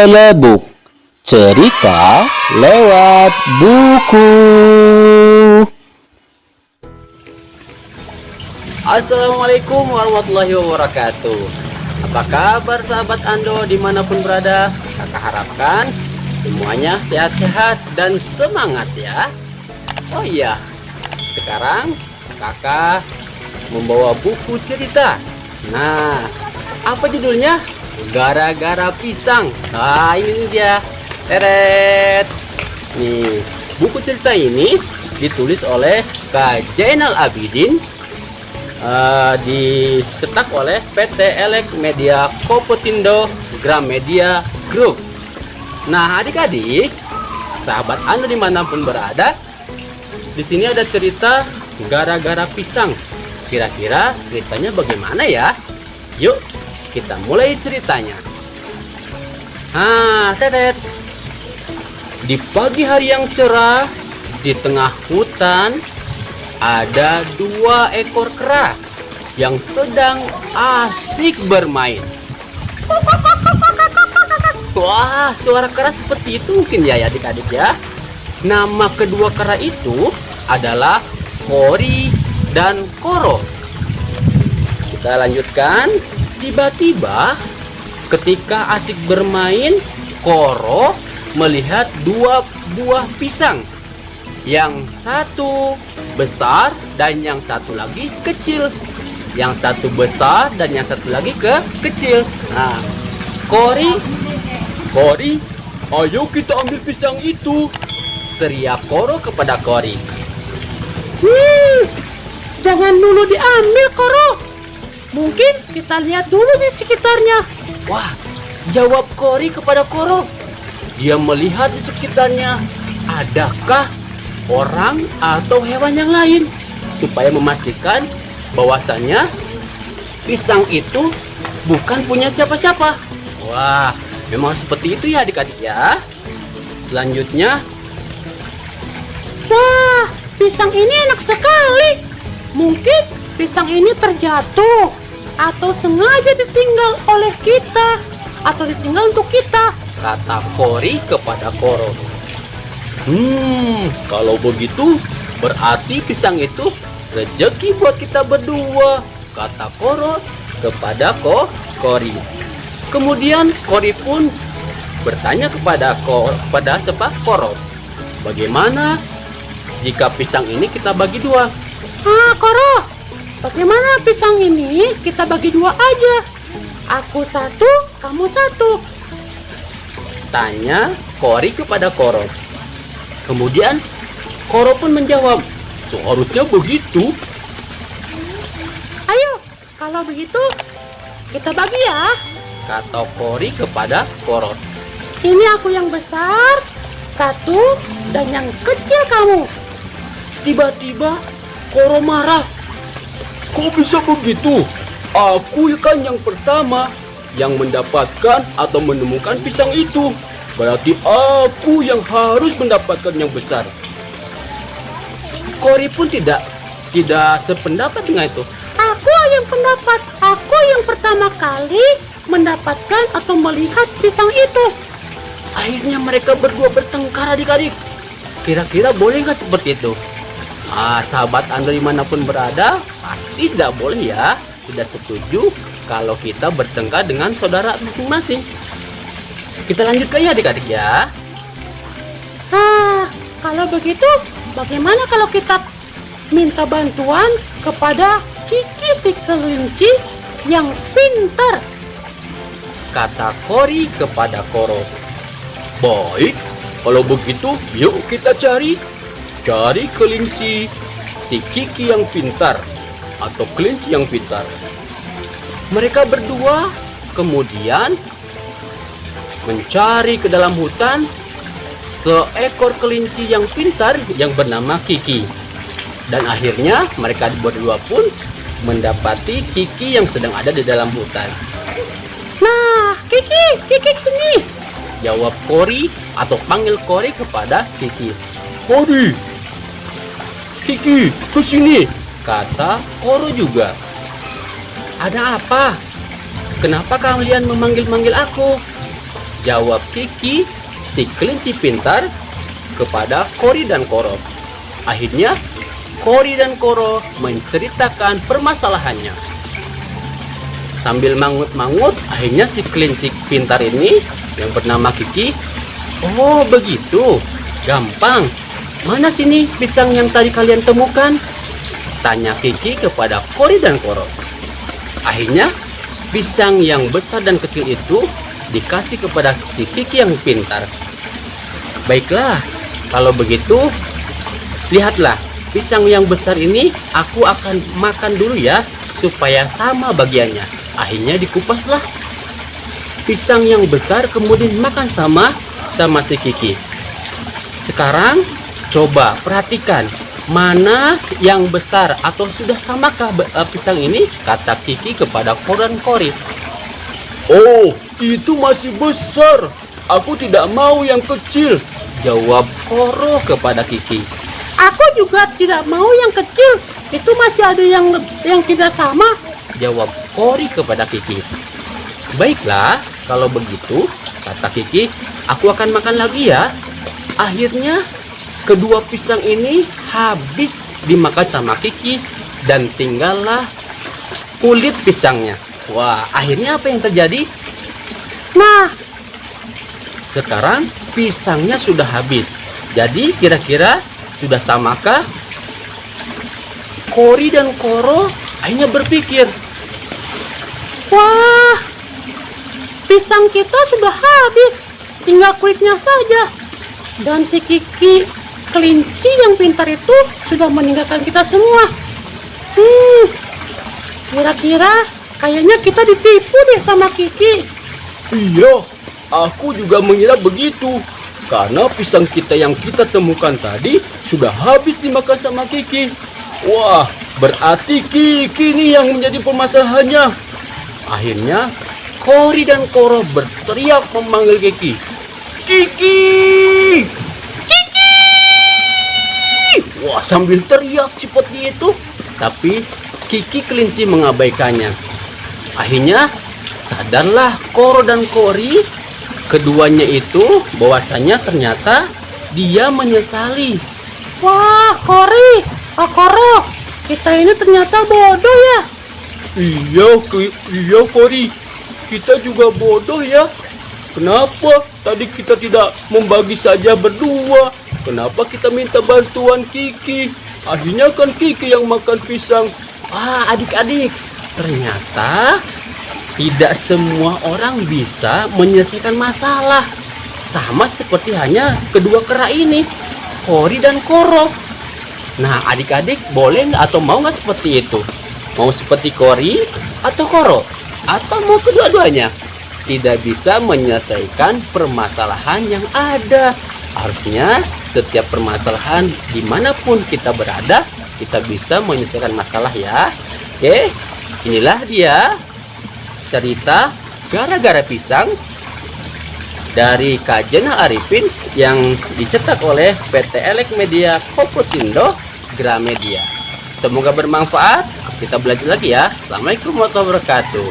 Selebuk, cerita lewat buku. Assalamualaikum warahmatullahi wabarakatuh. Apa kabar sahabat Ando dimanapun berada? Kakak harapkan semuanya sehat-sehat dan semangat ya. Oh iya, sekarang kakak membawa buku cerita. Nah, apa judulnya? Gara-gara pisang. Nah, ini dia. Teret. Nih, buku cerita ini ditulis oleh Kak Zainal Abidin, dicetak oleh PT Elek Media Komputindo Gramedia Group. Nah, adik-adik, sahabat Anda dimanapun berada, di sini ada cerita gara-gara pisang. Kira-kira ceritanya bagaimana ya? Yuk, kita mulai ceritanya. Tetet. Di pagi hari yang cerah, di tengah hutan, ada 2 ekor kera yang sedang asik bermain. Wah, suara kera seperti itu mungkin ya adik-adik ya. Nama kedua kera itu adalah Kori dan Koro. Kita lanjutkan. Tiba-tiba ketika asik bermain, Koro melihat 2 buah pisang. Yang satu besar dan yang satu lagi kecil. Yang satu besar dan yang satu lagi kecil. Nah, Kori, ayo kita ambil pisang itu, teriak Koro kepada Kori. Jangan dulu diambil, Koro. Mungkin kita lihat dulu di sekitarnya. Wah, jawab Kori kepada Koro. Dia melihat di sekitarnya, adakah orang atau hewan yang lain, supaya memastikan bahwasannya pisang itu bukan punya siapa-siapa. Wah, memang seperti itu ya adik-adik ya. Selanjutnya, Wah, pisang ini enak sekali. Mungkin pisang ini terjatuh atau sengaja ditinggal oleh kita, atau ditinggal untuk kita, kata Kori kepada Koro. Kalau begitu berarti pisang itu rezeki buat kita berdua, kata Koro kepada Kori. Kemudian Kori pun bertanya kepada Koro, bagaimana jika pisang ini kita bagi 2? Koro, bagaimana pisang ini kita bagi 2 aja? Aku 1, kamu 1. Tanya Kori kepada Koro. Kemudian Koro pun menjawab, seharusnya begitu. Ayo, kalau begitu kita bagi ya, kata Kori kepada Koro. Ini aku yang besar 1 dan yang kecil kamu. Tiba-tiba Koro marah. Kok bisa begitu? Aku kan yang pertama yang mendapatkan atau menemukan pisang itu. Berarti aku yang harus mendapatkan yang besar. Kori pun tidak sependapat dengan itu. Aku yang pendapat, aku yang pertama kali mendapatkan atau melihat pisang itu. Akhirnya mereka berdua bertengkar adik-adik. Kira-kira boleh nggak seperti itu? Sahabat Anda dimanapun berada, pasti tidak boleh ya. Tidak setuju kalau kita bertengkar dengan saudara masing-masing. Kita lanjutkan ya adik-adik ya. Kalau begitu bagaimana kalau kita minta bantuan kepada Kiki si kelinci yang pintar, kata Kori kepada Koro. Baik, kalau begitu yuk kita cari kelinci si Kiki yang pintar atau kelinci yang pintar. Mereka berdua kemudian mencari ke dalam hutan seekor kelinci yang pintar yang bernama Kiki. Dan akhirnya mereka berdua pun mendapati Kiki yang sedang ada di dalam hutan. Nah, Kiki sini, jawab Kori atau panggil Kori kepada Kiki. Kiki, ke sini, kata Koro juga. Ada apa? Kenapa kalian memanggil-manggil aku? Jawab Kiki, si kelinci pintar, kepada Kori dan Koro. Akhirnya Kori dan Koro menceritakan permasalahannya. Sambil mangut-mangut, akhirnya si kelinci pintar ini yang bernama Kiki, "Oh begitu, gampang. Mana sini pisang yang tadi kalian temukan?" tanya Kiki kepada Kori dan Koro. Akhirnya pisang yang besar dan kecil itu dikasih kepada si Kiki yang pintar. "Baiklah, kalau begitu lihatlah, pisang yang besar ini aku akan makan dulu ya, supaya sama bagiannya." Akhirnya dikupaslah pisang yang besar, kemudian makan sama si Kiki. Sekarang coba perhatikan, mana yang besar atau sudah samakah pisang ini, kata Kiki kepada Koro dan Kori. "Oh, itu masih besar. Aku tidak mau yang kecil," jawab Koro kepada Kiki. Aku juga tidak mau yang kecil. Itu masih ada yang tidak sama. Jawab Kori kepada Kiki. "Baiklah, kalau begitu," kata Kiki, "aku akan makan lagi ya." Akhirnya kedua pisang ini habis dimakan sama Kiki dan tinggallah kulit pisangnya. Wah, akhirnya apa yang terjadi? Nah, Sekarang pisangnya sudah habis. Jadi kira-kira sudah samakah? Kori dan Koro akhirnya berpikir, wah, pisang kita sudah habis, tinggal kulitnya saja. Dan si Kiki kelinci yang pintar itu sudah meninggalkan kita semua. Kira-kira kayaknya kita ditipu deh sama Kiki. "Iya, aku juga mengira begitu. Karena pisang kita yang kita temukan tadi sudah habis dimakan sama Kiki. Wah, berarti Kiki ini yang menjadi permasalahannya." Akhirnya Kori dan Koro berteriak memanggil Kiki. "Kiki! Kiki! Wah, sambil teriak seperti itu, tapi Kiki kelinci mengabaikannya. Akhirnya sadarlah Koro dan Kori, keduanya itu bahwasanya ternyata dia menyesali. Wah, Kori, Koro, kita ini ternyata bodoh ya. Iya Kori, kita juga bodoh ya. Kenapa tadi kita tidak membagi saja berdua? Kenapa kita minta bantuan Kiki? Akhirnya kan Kiki yang makan pisang." Adik-adik, ternyata tidak semua orang bisa menyelesaikan masalah. Sama seperti hanya kedua kera ini, Kori dan Koro. Nah, adik-adik boleh nggak atau mau nggak seperti itu? Mau seperti Kori atau Koro? Atau mau kedua-duanya? Tidak bisa menyelesaikan permasalahan yang ada. Harusnya setiap permasalahan dimanapun kita berada, kita bisa menyelesaikan masalah ya. Oke, inilah dia cerita Gara-Gara Pisang dari Kak Jenal Arifin yang dicetak oleh PT Elek Media Koputindo Gramedia. Semoga bermanfaat. Kita belajar lagi ya. Assalamualaikum warahmatullahi wabarakatuh.